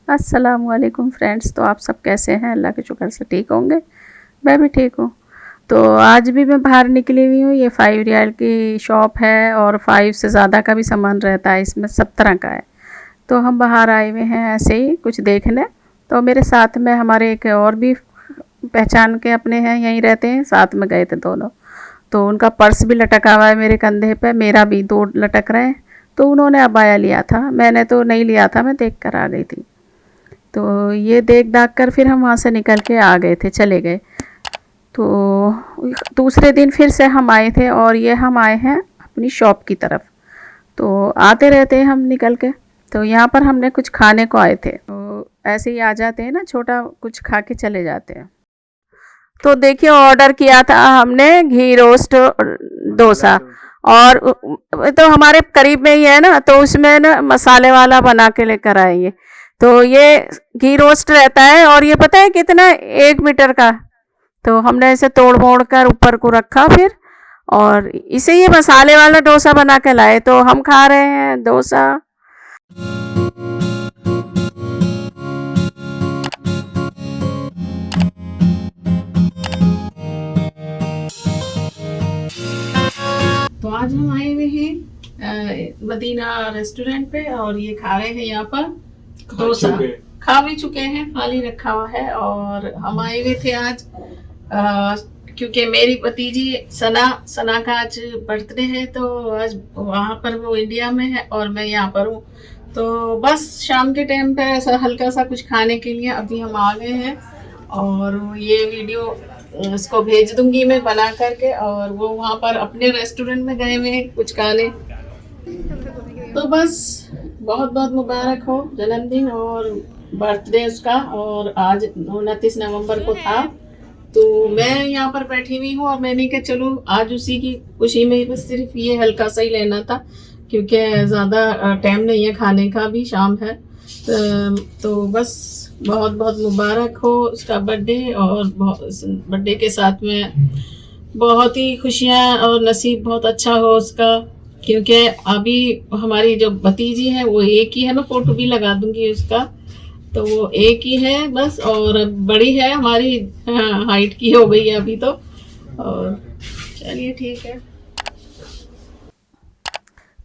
अस्सलामुअलैकुम फ्रेंड्स। तो आप सब कैसे हैं? अल्लाह के शुक्र से ठीक होंगे। मैं भी ठीक हूँ। तो आज भी मैं बाहर निकली हुई हूँ। ये 5 रियाल की शॉप है और 5 से ज़्यादा का भी सामान रहता है, इसमें सब तरह का है। तो हम बाहर आए हुए हैं ऐसे ही कुछ देखने। तो मेरे साथ में हमारे एक और भी पहचान के अपने हैं, यहीं रहते हैं, साथ में गए थे दोनों। तो उनका पर्स भी लटका हुआ है मेरे कंधे पे, मेरा भी 2 लटक रहे हैं। तो उन्होंने अबाया लिया था, मैंने तो नहीं लिया था, मैं देख कर आ गई थी। तो ये देख दाख कर फिर हम वहाँ से निकल के आ गए थे, चले गए। तो दूसरे दिन फिर से हम आए थे और ये हम आए हैं अपनी शॉप की तरफ। तो आते रहते हैं हम निकल के। तो यहाँ पर हमने कुछ खाने को आए थे, तो ऐसे ही आ जाते हैं ना, छोटा कुछ खा के चले जाते हैं। तो देखिए, ऑर्डर किया था हमने घी रोस्ट डोसा। और तो हमारे करीब में ही है ना, तो उसमें ना मसाले वाला बना के लेकर आएंगे। तो ये घी रोस्ट रहता है और ये पता है कितना, 1 मीटर का। तो हमने ऐसे तोड़ मोड़ कर ऊपर को रखा फिर, और इसे ये मसाले वाला डोसा बना के लाए। तो हम खा रहे हैं डोसा। तो आज हम आए हुए हैं मदीना रेस्टोरेंट पे और ये खा रहे हैं यहाँ पर डोसा। खा भी चुके हैं, खाली रखा हुआ है। और हम आए हुए थे आज क्योंकि मेरी भतीजी सना का आज बर्थडे है। तो आज वहाँ पर वो इंडिया में है और मैं यहाँ पर हूँ। तो बस शाम के टाइम पे ऐसा हल्का सा कुछ खाने के लिए अभी हम आ गए हैं। और ये वीडियो उसको भेज दूंगी मैं बना करके, और वो वहाँ पर अपने रेस्टोरेंट में गए हुए हैं कुछ खाने। तो बस बहुत बहुत मुबारक हो जन्मदिन और बर्थडे उसका। और आज 29 नवंबर को था। तो मैं यहाँ पर बैठी हुई हूँ और मैंने कहा चलो आज उसी की खुशी में बस सिर्फ ये हल्का सा ही लेना था, क्योंकि ज़्यादा टाइम नहीं है खाने का, भी शाम है। तो बस बहुत बहुत मुबारक हो उसका बर्थडे। और बर्थडे के साथ में बहुत ही खुशियाँ और नसीब बहुत अच्छा हो उसका। क्योंकि अभी हमारी जो भतीजी है वो एक ही है, मैं फोटो भी लगा दूंगी उसका। तो वो एक ही है बस, और बड़ी है हमारी, हाइट की हो गई है अभी तो। और चलिए ठीक है।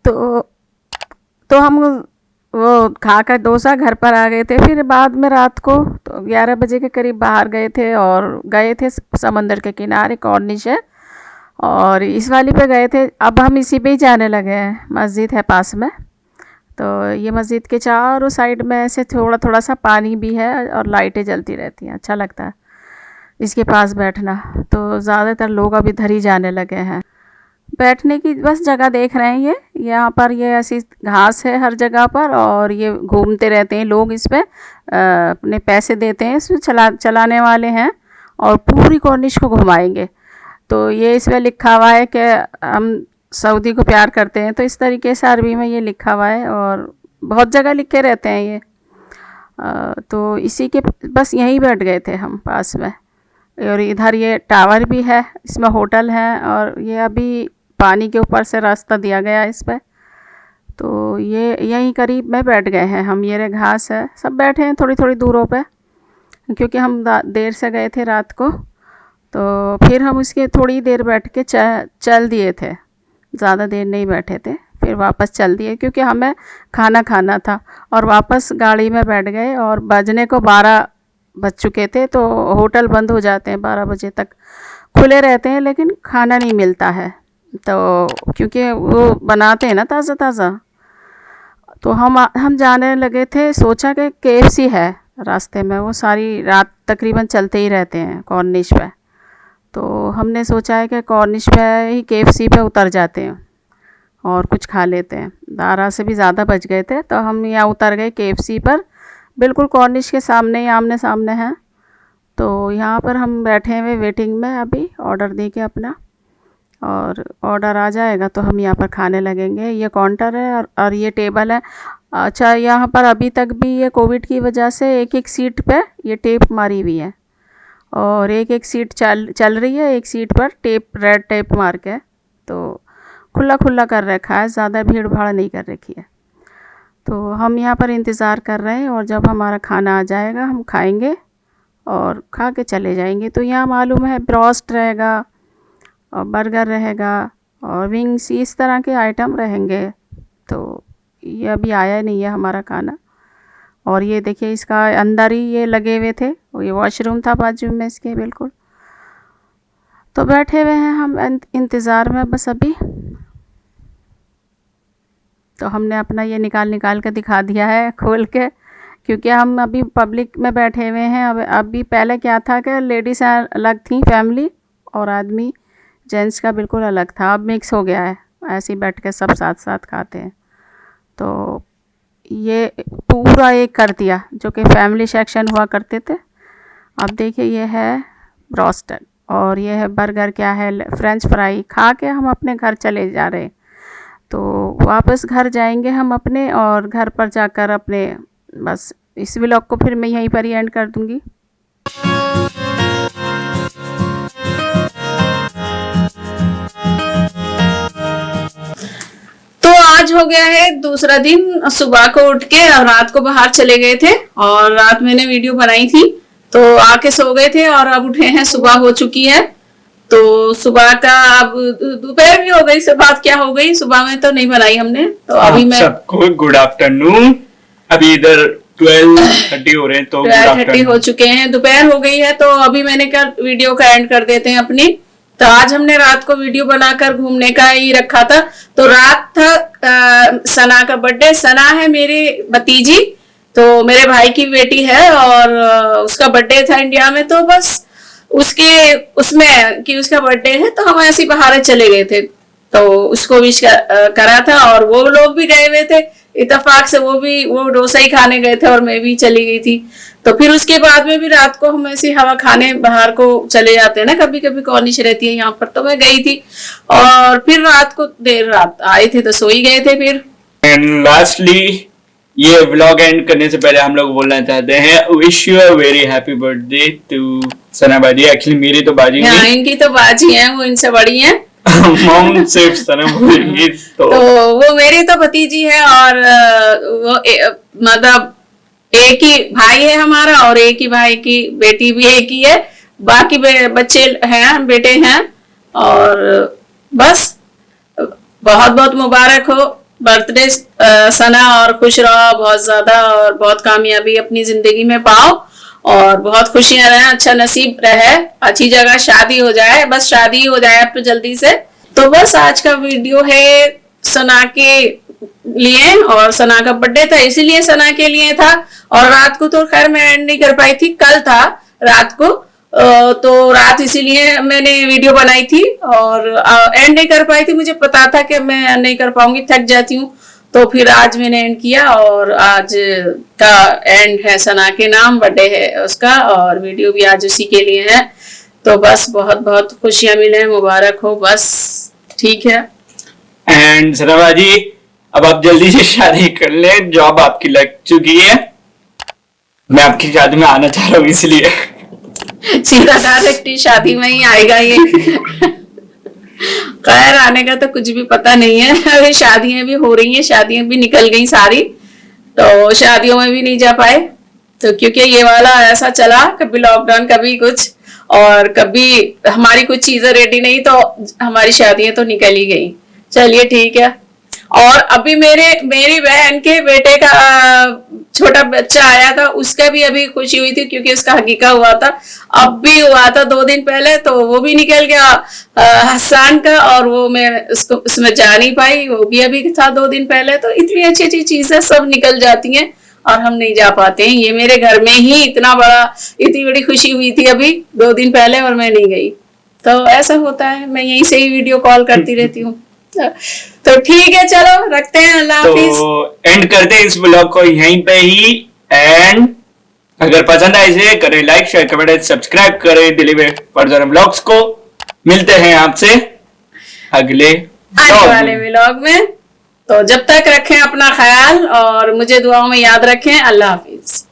तो हम वो खाकर डोसा घर पर आ गए थे। फिर बाद में रात को तो 11 बजे के करीब बाहर गए थे और गए थे समंदर के किनारे, कॉर्निश है, और इस वाली पे गए थे। अब हम इसी पे ही जाने लगे हैं, मस्जिद है पास में। तो ये मस्जिद के चारों साइड में ऐसे थोड़ा थोड़ा सा पानी भी है और लाइटें जलती रहती हैं, अच्छा लगता है इसके पास बैठना। तो ज़्यादातर लोग अब इधर ही जाने लगे हैं। बैठने की बस जगह देख रहे हैं। ये यहाँ पर ये ऐसी घास है हर जगह पर, और ये घूमते रहते हैं लोग इस पे, अपने पैसे देते हैं, इसमें चलाने वाले हैं और पूरी कॉर्निश को घुमाएंगे। तो ये इसमें लिखा हुआ है कि हम सऊदी को प्यार करते हैं, तो इस तरीके से अरबी में ये लिखा हुआ है और बहुत जगह लिखे रहते हैं ये। तो इसी के बस यहीं बैठ गए थे हम पास में। और इधर ये टावर भी है, इसमें होटल है, और ये अभी पानी के ऊपर से रास्ता दिया गया है इस पर। तो ये यहीं करीब में बैठ गए हैं हम। ये घास है, सब बैठे हैं थोड़ी थोड़ी दूरों पे, क्योंकि हम देर से गए थे रात को। तो फिर हम उसके थोड़ी देर बैठ के चल दिए थे, ज़्यादा देर नहीं बैठे थे, फिर वापस चल दिए क्योंकि हमें खाना खाना था। और वापस गाड़ी में बैठ गए और बजने को 12 बज चुके थे। तो होटल बंद हो जाते हैं, 12 बजे तक खुले रहते हैं, लेकिन खाना नहीं मिलता है। तो क्योंकि वो बनाते हैं ना ताज़ा ताज़ा। तो हम जाने लगे थे, सोचा कि KFC है रास्ते में, वो सारी रात तकरीबन चलते ही रहते हैं कॉर्निश पे। तो हमने सोचा है कि कॉर्निश पे ही KFC पे उतर जाते हैं और कुछ खा लेते हैं। 12 से भी ज़्यादा बज गए थे। तो हम यहाँ उतर गए KFC पर, बिल्कुल कॉर्निश के सामने ही, आमने सामने हैं। तो यहाँ पर हम बैठे हुए वेटिंग में, अभी ऑर्डर दे के अपना, और ऑर्डर आ जाएगा तो हम यहाँ पर खाने लगेंगे। ये काउंटर है और ये टेबल है। अच्छा, यहाँ पर अभी तक भी ये कोविड की वजह से एक एक सीट पे ये टेप मारी हुई है, और एक एक सीट चल रही है, एक सीट पर रेड टेप मार के। तो खुला खुला कर रखा है, ज़्यादा भीड़ भाड़ नहीं कर रखी है। तो हम यहाँ पर इंतज़ार कर रहे हैं और जब हमारा खाना आ जाएगा हम खाएंगे और खा के चले जाएंगे। तो यहाँ मालूम है ब्रोस्ट रहेगा और बर्गर रहेगा और विंग्स, इस तरह के आइटम रहेंगे। तो ये अभी आया नहीं है हमारा खाना। और ये देखिए इसका अंदर ही ये लगे हुए थे, ये वॉशरूम था बाजू में इसके बिल्कुल। तो बैठे हुए हैं हम इंतज़ार में बस अभी। तो हमने अपना ये निकाल के दिखा दिया है खोल के, क्योंकि हम अभी पब्लिक में बैठे हुए हैं। अब अभी पहले क्या था कि लेडीज़ अलग थी फैमिली और आदमी जेंट्स का बिल्कुल अलग था। अब मिक्स हो गया है, ऐसे ही बैठ के सब साथ साथ खाते हैं। तो ये पूरा एक कर दिया, जो कि फैमिली सेक्शन हुआ करते थे। अब देखिए ये है ब्रोस्टेड और ये है बर्गर, क्या है फ्रेंच फ्राई। खा के हम अपने घर चले जा रहे हैं। तो वापस घर जाएंगे हम अपने, और घर पर जाकर अपने बस इस व्लॉग को फिर मैं यहीं पर ही एंड कर दूंगी। तो आज हो गया है दूसरा दिन। सुबह को उठ के और रात को बाहर चले गए थे और रात मैंने वीडियो बनाई थी, तो आके सो गए थे और अब उठे हैं, सुबह हो चुकी है। तो सुबह का अब दोपहर भी हो गई, से बात क्या हो गई, सुबह में तो नहीं बनाई हमने। तो अभी मैं सबको गुड आफ्टरनून। अभी इधर 12:30 हो रहे हैं, तो 12:30 हो चुके हैं, दोपहर हो गई है। तो अभी मैंने कहा वीडियो का एंड कर देते हैं अपनी। तो आज हमने रात को वीडियो बनाकर घूमने का ही रखा था। तो रात था सना का बर्थडे। सना है मेरी भतीजी, तो मेरे भाई की बेटी है और उसका बर्थडे था इंडिया में। तो बस उसके उसमें कि उसका बर्थडे है, तो हम ऐसे बाहर चले गए थे। तो उसको विश करा था और वो लोग भी गए हुए थे इत्तेफाक से, वो डोसा ही खाने गए थे और मैं भी चली गई थी। तो फिर उसके बाद में भी रात को हम ऐसी हवा खाने बाहर को चले जाते हैं ना, कभी कभी कॉर्निश रहती है यहाँ पर। तो मैं गई थी और फिर रात को देर रात आए थे तो सो ही गए थे फिर। एंड लास्टली ये व्लॉग एंड करने से पहले हम लोग बोलना चाहते हैं wish you a very happy birthday to Sana Baji. Actually मेरी तो बाजी हाँ, इनकी तो बाजी है, वो इनसे बड़ी है। मॉम सिर्फ सना बोलेंगी। तो वो मेरी तो भतीजी है और वो मतलब एक ही भाई है हमारा और एक ही भाई की बेटी भी एक ही है। बाकी बच्चे हैं, बेटे हैं। और बस बहुत बहुत मुबारक हो बर्थडे सना, और खुश रहो बहुत ज्यादा और बहुत कामयाबी अपनी जिंदगी में पाओ और बहुत खुशियां रहें, अच्छा नसीब रहे, अच्छी जगह शादी हो जाए, बस शादी हो जाए अब तो जल्दी से। तो बस आज का वीडियो है सना के लिए और सना का बर्थडे था इसीलिए सना के लिए था। और रात को तो खैर मैं एंड नहीं कर पाई थी, कल था रात को, तो रात इसीलिए मैंने वीडियो बनाई थी और एंड नहीं कर पाई थी। मुझे पता था कि मैं नहीं कर पाऊंगी, थक जाती हूँ। तो फिर आज मैंने एंड किया और आज का एंड है सना के नाम, बर्थडे है उसका और वीडियो भी आज उसी के लिए है। तो बस बहुत बहुत खुशियां मिले, मुबारक हो बस। ठीक है। एंड सना बाजी अब आप जल्दी से शादी कर ले, जॉब आपकी लग चुकी है। मैं आपकी शादी में आना चाह रहा हूँ इसलिए। सीधा डायरेक्ट शादी में ही आएगा ये। खैर आने का तो कुछ भी पता नहीं है, अभी शादियां भी हो रही हैं, शादियां भी निकल गई सारी, तो शादियों में भी नहीं जा पाए। तो क्योंकि ये वाला ऐसा चला, कभी लॉकडाउन कभी कुछ, और कभी हमारी कुछ चीजें रेडी नहीं, तो हमारी शादियां तो निकल ही गई। चलिए ठीक है। और अभी मेरी बहन के बेटे का छोटा बच्चा आया था, उसका भी अभी खुशी हुई थी क्योंकि उसका हकीका हुआ था, अब भी हुआ था 2 दिन पहले। तो वो भी निकल गया हसन का, और वो मैं उसको उसमें जा नहीं पाई, वो भी अभी था 2 दिन पहले। तो इतनी अच्छी अच्छी चीजें सब निकल जाती हैं और हम नहीं जा पाते हैं। ये मेरे घर में ही इतनी बड़ी खुशी हुई थी अभी 2 दिन पहले और मैं नहीं गई। तो ऐसा होता है, मैं यहीं से ही वीडियो कॉल करती रहती हूँ। तो ठीक है, चलो रखते हैं, अल्लाह हाफिज। तो एंड करते हैं इस ब्लॉग को यहीं पे ही। एंड अगर पसंद आए इसे करें लाइक, शेयर, कमेंट, सब्सक्राइब करें दिल्ली फर्दर ब्लॉग्स को। मिलते हैं आपसे अगले आने वाले व्लॉग में। तो जब तक रखें अपना ख्याल और मुझे दुआओं में याद रखें। अल्लाह हाफिज।